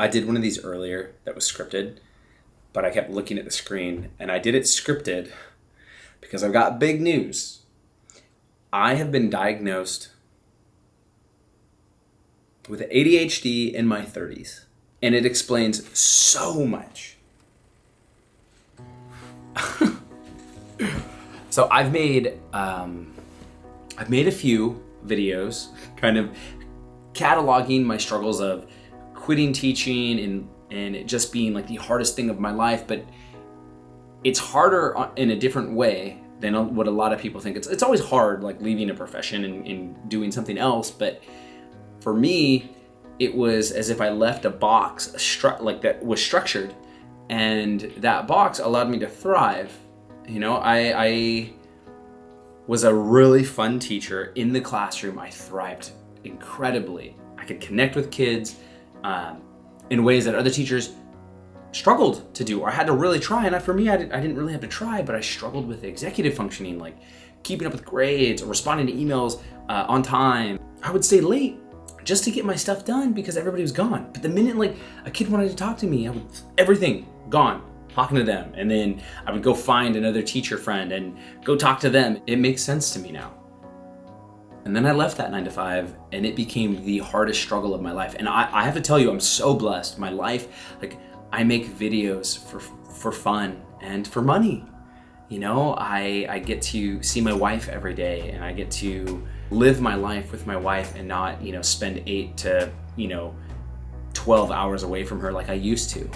I did one of these earlier that was scripted, but I kept looking at the screen, and I did it scripted because I've got big news. I have been diagnosed with ADHD in my 30s, and it explains so much. So I've made a few videos kind of cataloging my struggles of quitting teaching and it just being like the hardest thing of my life, but it's harder in a different way than what a lot of people think. It's always hard, like leaving a profession and doing something else, but for me, it was as if I left a box that was structured, and that box allowed me to thrive. I was a really fun teacher in the classroom. I thrived incredibly. I could connect with kids in ways that other teachers struggled to do or had to really try. And for me, I didn't really have to try, but I struggled with executive functioning, like keeping up with grades or responding to emails on time. I would stay late just to get my stuff done because everybody was gone. But the minute like a kid wanted to talk to me, everything gone, talking to them. And then I would go find another teacher friend and go talk to them. It makes sense to me now. And then I left that 9-to-5 and it became the hardest struggle of my life. And I have to tell you, I'm so blessed. My life, like I make videos for fun and for money. I get to see my wife every day and I get to live my life with my wife and not, spend 8 to 12 hours away from her like I used to.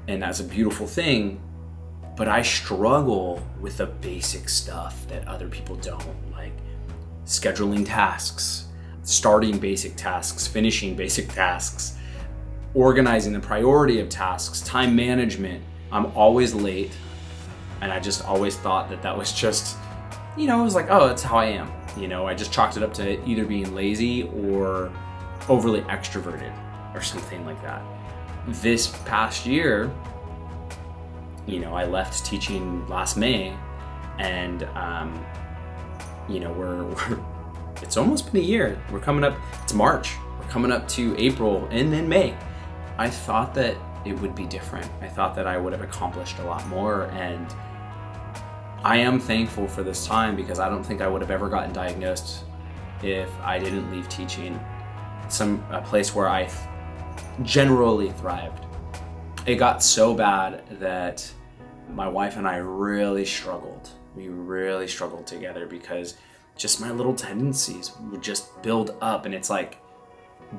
And that's a beautiful thing, but I struggle with the basic stuff that other people don't, like scheduling tasks, starting basic tasks, finishing basic tasks, organizing the priority of tasks, time management. I'm always late, and I just always thought that was just, it was like, oh, that's how I am. I just chalked it up to either being lazy or overly extroverted or something like that. This past year, I left teaching last May, and it's almost been a year. We're coming up, it's March. We're coming up to April and then May. I thought that it would be different. I thought that I would have accomplished a lot more, and I am thankful for this time because I don't think I would have ever gotten diagnosed if I didn't leave teaching. A place where I generally thrived. It got so bad that my wife and I really struggled. We really struggled together because just my little tendencies would just build up, and it's like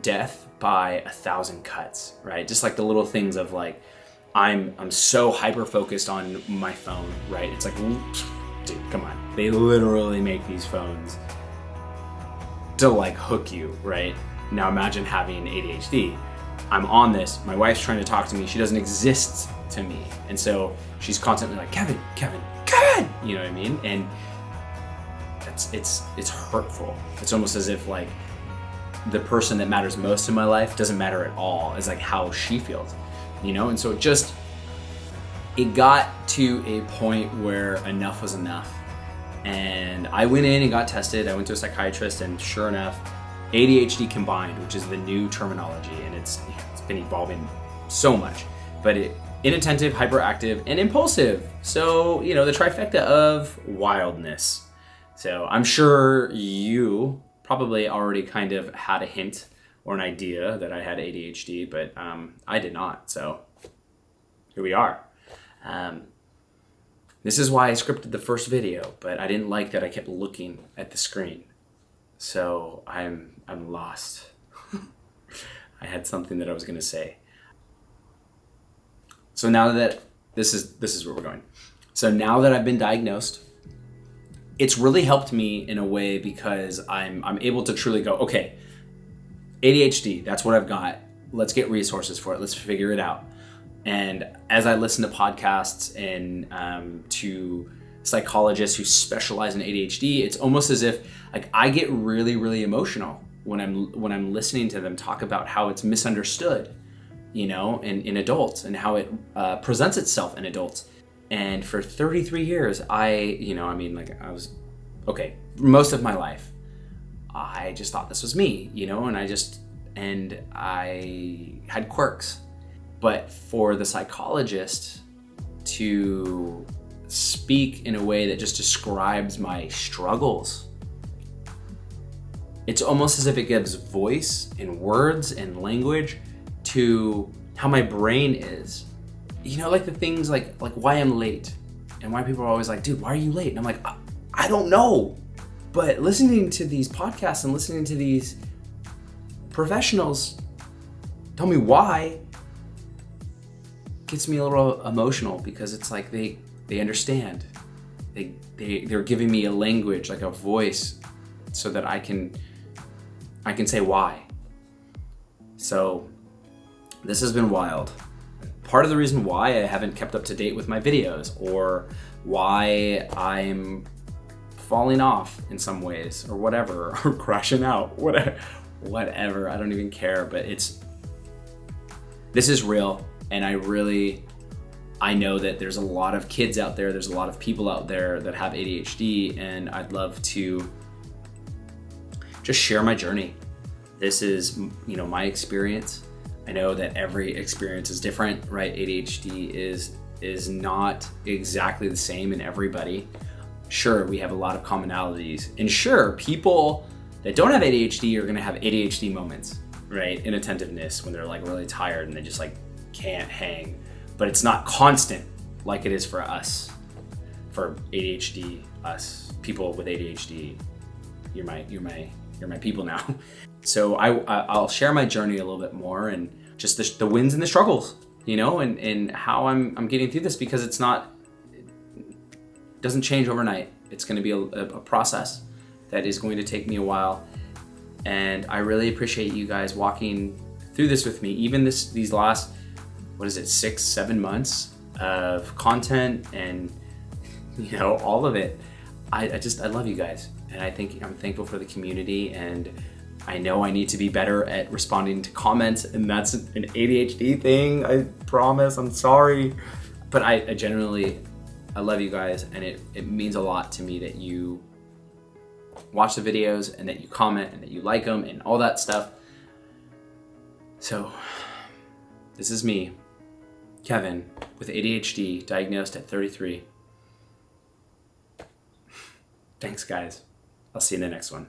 death by 1,000 cuts, right? Just like the little things of like, I'm so hyper focused on my phone, right? It's like, dude, come on. They literally make these phones to like hook you, right? Now imagine having ADHD. I'm on this, my wife's trying to talk to me, she doesn't exist to me. And so she's constantly like, Kevin, you know what I mean? And it's hurtful. It's almost as if like the person that matters most in my life doesn't matter at all. It's like how she feels, And so it got to a point where enough was enough. And I went in and got tested. I went to a psychiatrist, and sure enough, ADHD combined, which is the new terminology, and it's been evolving so much. But inattentive, hyperactive, and impulsive. So, the trifecta of wildness. So I'm sure you probably already kind of had a hint or an idea that I had ADHD, but I did not. So here we are. This is why I scripted the first video, but I didn't like that I kept looking at the screen. So I'm lost. I had something that I was going to say. So now that this is where we're going. So now that I've been diagnosed, it's really helped me in a way because I'm able to truly go, okay, ADHD, that's what I've got. Let's get resources for it. Let's figure it out. And as I listen to podcasts and to psychologists who specialize in ADHD, it's almost as if like I get really, really emotional when I'm listening to them talk about how it's misunderstood, in adults, and how it presents itself in adults. And for 33 years, most of my life, I just thought this was me, and I just and I had quirks. But for the psychologist to speak in a way that just describes my struggles, it's almost as if it gives voice and words and language to how my brain is. You know, like the things like why I'm late, and why people are always like, dude, why are you late? And I'm like, I don't know. But listening to these podcasts and listening to these professionals tell me why gets me a little emotional, because it's like they understand. They're giving me a language, like a voice, so that I can say why. So this has been wild. Part of the reason why I haven't kept up to date with my videos, or why I'm falling off in some ways, or whatever, or crashing out, whatever, I don't even care. But this is real, and I know that there's a lot of kids out there, there's a lot of people out there that have ADHD, and I'd love to just share my journey. This is, my experience. I know that every experience is different, right? ADHD is not exactly the same in everybody. Sure, we have a lot of commonalities, and sure, people that don't have ADHD are gonna have ADHD moments, right? Inattentiveness, when they're like really tired and they just like can't hang, but it's not constant like it is for us, for ADHD, us, people with ADHD. You're my people now. So I'll share my journey a little bit more, and just the wins and the struggles, and how I'm getting through this, because it doesn't change overnight. It's going to be a process that is going to take me a while. And I really appreciate you guys walking through this with me, even these last, 6-7 months of content, and all of it. I love you guys, and I'm thankful for the community, and I know I need to be better at responding to comments, and that's an ADHD thing. I promise. I'm sorry, but I genuinely love you guys, and it means a lot to me that you watch the videos, and that you comment, and that you like them, and all that stuff. So this is me, Kevin, with ADHD, diagnosed at 33. Thanks, guys. I'll see you in the next one.